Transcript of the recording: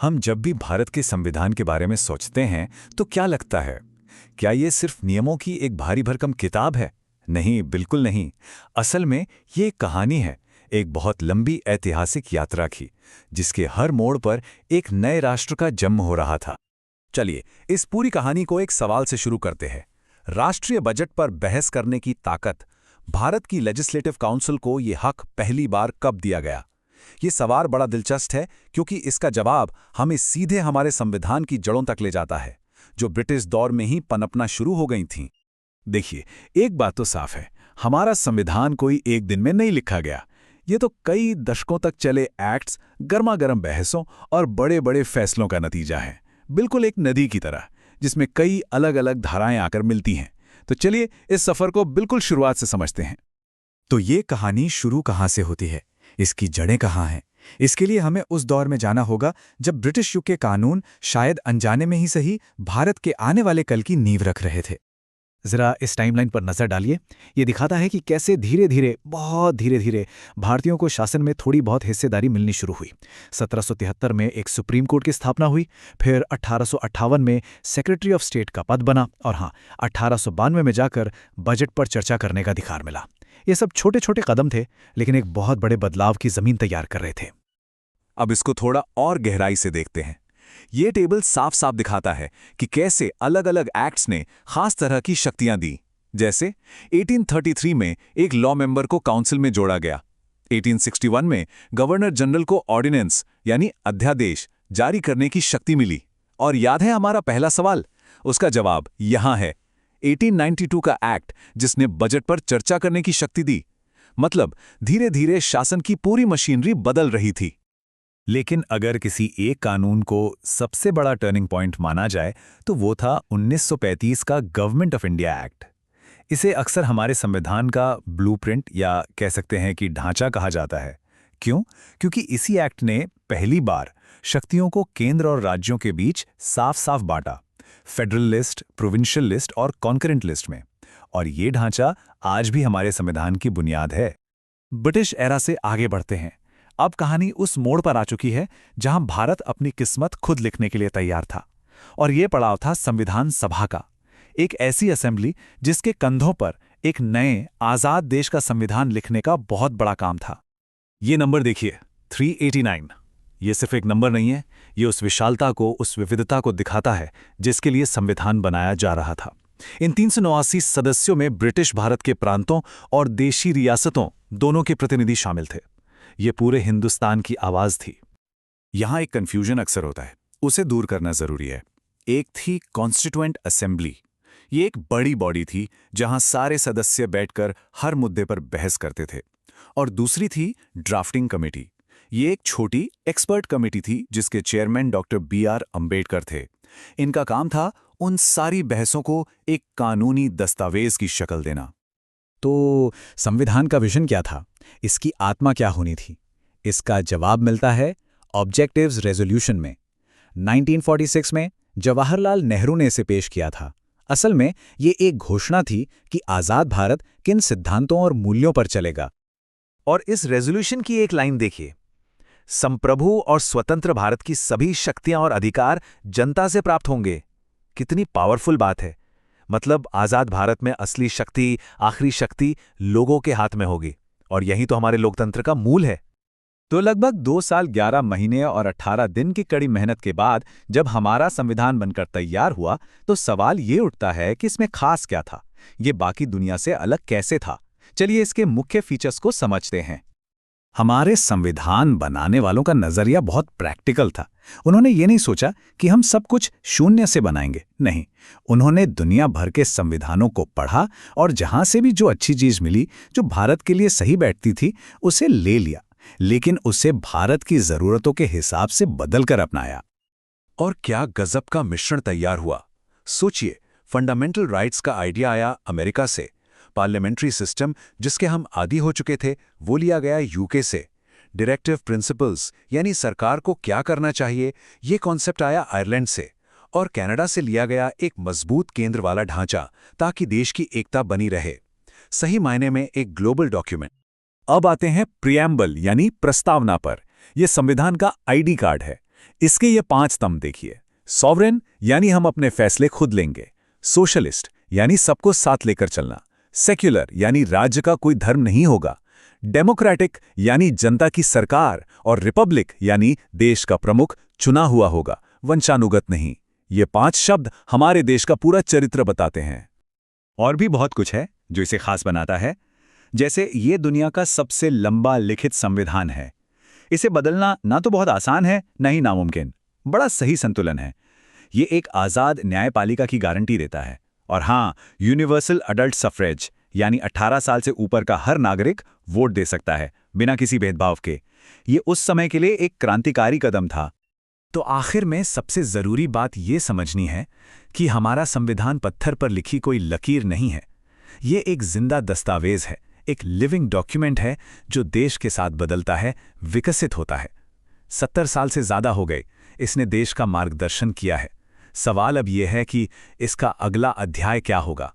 हम जब भी भारत के संविधान के बारे में सोचते हैं तो क्या लगता है? क्या ये सिर्फ नियमों की एक भारी भरकम किताब है? नहीं, बिल्कुल नहीं। असल में ये एक कहानी है, एक बहुत लंबी ऐतिहासिक यात्रा की, जिसके हर मोड़ पर एक नए राष्ट्र का जन्म हो रहा था। चलिए, इस पूरी कहानी को एक सवाल से शुरू करते हैं। राष्ट्रीय बजट पर बहस करने की ताकत, भारत की लेजिस्लेटिव काउंसिल को ये हक पहली बार कब दिया गया? ये सवाल बड़ा दिलचस्प है क्योंकि इसका जवाब हमें सीधे हमारे संविधान की जड़ों तक ले जाता है, जो ब्रिटिश दौर में ही पनपना शुरू हो गई थीं। देखिए, एक बात तो साफ है, हमारा संविधान कोई एक दिन में नहीं लिखा गया। ये तो कई दशकों तक चले एक्ट्स, गर्मागर्म बहसों और बड़े बड़े फैसलों का नतीजा है। बिल्कुल एक नदी की तरह, जिसमें कई अलग अलग धाराएं आकर मिलती हैं। तो चलिए इस सफर को बिल्कुल शुरुआत से समझते हैं। तो ये कहानी शुरू कहाँ से होती है, इसकी जड़ें कहाँ हैं? इसके लिए हमें उस दौर में जाना होगा जब ब्रिटिश युग के कानून शायद अनजाने में ही सही भारत के आने वाले कल की नींव रख रहे थे। जरा इस टाइमलाइन पर नजर डालिए। ये दिखाता है कि कैसे धीरे धीरे, बहुत धीरे धीरे भारतीयों को शासन में थोड़ी बहुत हिस्सेदारी मिलनी शुरू हुई। 1773 में एक सुप्रीम कोर्ट की स्थापना हुई, फिर 1858 में सेक्रेटरी ऑफ स्टेट का पद बना, और हाँ, 1892 में जाकर बजट पर चर्चा करने का अधिकार मिला। ये सब छोटे छोटे कदम थे, लेकिन एक बहुत बड़े बदलाव की जमीन तैयार कर रहे थे। अब इसको थोड़ा और गहराई से देखते हैं। ये टेबल साफ साफ दिखाता है कि कैसे अलग अलग एक्ट्स ने खास तरह की शक्तियां दी। जैसे 1833 में एक लॉ मेंबर को काउंसिल में जोड़ा गया। 1861 में गवर्नर जनरल को ऑर्डिनेंस यानी अध्यादेश जारी करने की शक्ति मिली। और याद है हमारा पहला सवाल? उसका जवाब यहां है, 1892 का एक्ट, जिसने बजट पर चर्चा करने की शक्ति दी। मतलब धीरे धीरे शासन की पूरी मशीनरी बदल रही थी। लेकिन अगर किसी एक कानून को सबसे बड़ा टर्निंग पॉइंट माना जाए तो वो था 1935 का गवर्नमेंट ऑफ इंडिया एक्ट। इसे अक्सर हमारे संविधान का ब्लूप्रिंट या कह सकते हैं कि ढांचा कहा जाता है। क्यों? क्योंकि इसी एक्ट ने पहली बार शक्तियों को केंद्र और राज्यों के बीच साफ साफ बांटा, फेडरल लिस्ट, प्रोविंशियल लिस्ट और कॉन्करेंट लिस्ट में। और ये ढांचा आज भी हमारे संविधान की बुनियाद है। ब्रिटिश एरा से आगे बढ़ते हैं। अब कहानी उस मोड़ पर आ चुकी है जहां भारत अपनी किस्मत खुद लिखने के लिए तैयार था। और ये पड़ाव था संविधान सभा का, एक ऐसी असेंबली जिसके कंधों पर एक नए आजाद देश का संविधान लिखने का बहुत बड़ा काम था। ये नंबर देखिए, 389। ये सिर्फ एक नंबर नहीं है, ये उस विशालता को, उस विविधता को दिखाता है जिसके लिए संविधान बनाया जा रहा था। इन 389 सदस्यों में ब्रिटिश भारत के प्रांतों और देशी रियासतों दोनों के प्रतिनिधि शामिल थे। ये पूरे हिंदुस्तान की आवाज थी। यहां एक कंफ्यूजन अक्सर होता है, उसे दूर करना जरूरी है। एक थी कॉन्स्टिट्यूएंट असेंबली। ये एक बड़ी बॉडी थी जहां सारे सदस्य बैठकर हर मुद्दे पर बहस करते थे। और दूसरी थी ड्राफ्टिंग कमेटी। ये एक छोटी एक्सपर्ट कमेटी थी जिसके चेयरमैन डॉक्टर BR अंबेडकर थे। इनका काम था उन सारी बहसों को एक कानूनी दस्तावेज की शक्ल देना। तो संविधान का विजन क्या था? इसकी आत्मा क्या होनी थी? इसका जवाब मिलता है ऑब्जेक्टिव्स रेजोल्यूशन में। 1946 में जवाहरलाल नेहरू ने इसे पेश किया था। असल में ये एक घोषणा थी कि आजाद भारत किन सिद्धांतों और मूल्यों पर चलेगा। और इस रेजोल्यूशन की एक लाइन देखिए, संप्रभु और स्वतंत्र भारत की सभी शक्तियां और अधिकार जनता से प्राप्त होंगे। कितनी पावरफुल बात है। मतलब आजाद भारत में असली शक्ति, आखिरी शक्ति लोगों के हाथ में होगी। और यही तो हमारे लोकतंत्र का मूल है। तो लगभग 2 साल 11 महीने और 18 दिन की कड़ी मेहनत के बाद जब हमारा संविधान बनकर तैयार हुआ, तो सवाल ये उठता है कि इसमें खास क्या था? ये बाकी दुनिया से अलग कैसे था? चलिए इसके मुख्य फीचर्स को समझते हैं। हमारे संविधान बनाने वालों का नजरिया बहुत प्रैक्टिकल था। उन्होंने ये नहीं सोचा कि हम सब कुछ शून्य से बनाएंगे। नहीं, उन्होंने दुनिया भर के संविधानों को पढ़ा और जहां से भी जो अच्छी चीज मिली, जो भारत के लिए सही बैठती थी, उसे ले लिया, लेकिन उसे भारत की जरूरतों के हिसाब से बदलकर अपनाया। और क्या गजब का मिश्रण तैयार हुआ। सोचिए, फंडामेंटल राइट्स का आइडिया आया अमेरिका से, पार्लियामेंट्री सिस्टम जिसके हम आदी हो चुके थे वो लिया गया यूके से, डायरेक्टिव प्रिंसिपल्स यानी सरकार को क्या करना चाहिए ये कॉन्सेप्ट आया आयरलैंड से, और कनाडा से लिया गया एक मजबूत केंद्र वाला ढांचा ताकि देश की एकता बनी रहे। सही मायने में एक ग्लोबल डॉक्यूमेंट। अब आते हैं प्रिएम्बल यानी प्रस्तावना पर। यह संविधान का आईडी कार्ड है। इसके ये 5 स्तंभ देखिए। सॉवरेन यानी हम अपने फैसले खुद लेंगे। सोशलिस्ट यानी सबको साथ लेकर चलना। सेक्युलर यानी राज्य का कोई धर्म नहीं होगा। डेमोक्रेटिक यानी जनता की सरकार। और रिपब्लिक यानी देश का प्रमुख चुना हुआ होगा, वंशानुगत नहीं। ये 5 शब्द हमारे देश का पूरा चरित्र बताते हैं। और भी बहुत कुछ है जो इसे खास बनाता है। जैसे ये दुनिया का सबसे लंबा लिखित संविधान है। इसे बदलना ना तो बहुत आसान है, ना ही नामुमकिन। बड़ा सही संतुलन है। ये एक आज़ाद न्यायपालिका की गारंटी देता है। और हाँ, यूनिवर्सल अडल्ट सफ्रेज यानी 18 साल से ऊपर का हर नागरिक वोट दे सकता है, बिना किसी भेदभाव के। ये उस समय के लिए एक क्रांतिकारी कदम था। तो आखिर में सबसे ज़रूरी बात ये समझनी है कि हमारा संविधान पत्थर पर लिखी कोई लकीर नहीं है। ये एक जिंदा दस्तावेज है, एक लिविंग डॉक्यूमेंट है जो देश के साथ बदलता है, विकसित होता है। 70 साल से ज़्यादा हो गए इसने देश का मार्गदर्शन किया है। सवाल अब यह है कि इसका अगला अध्याय क्या होगा।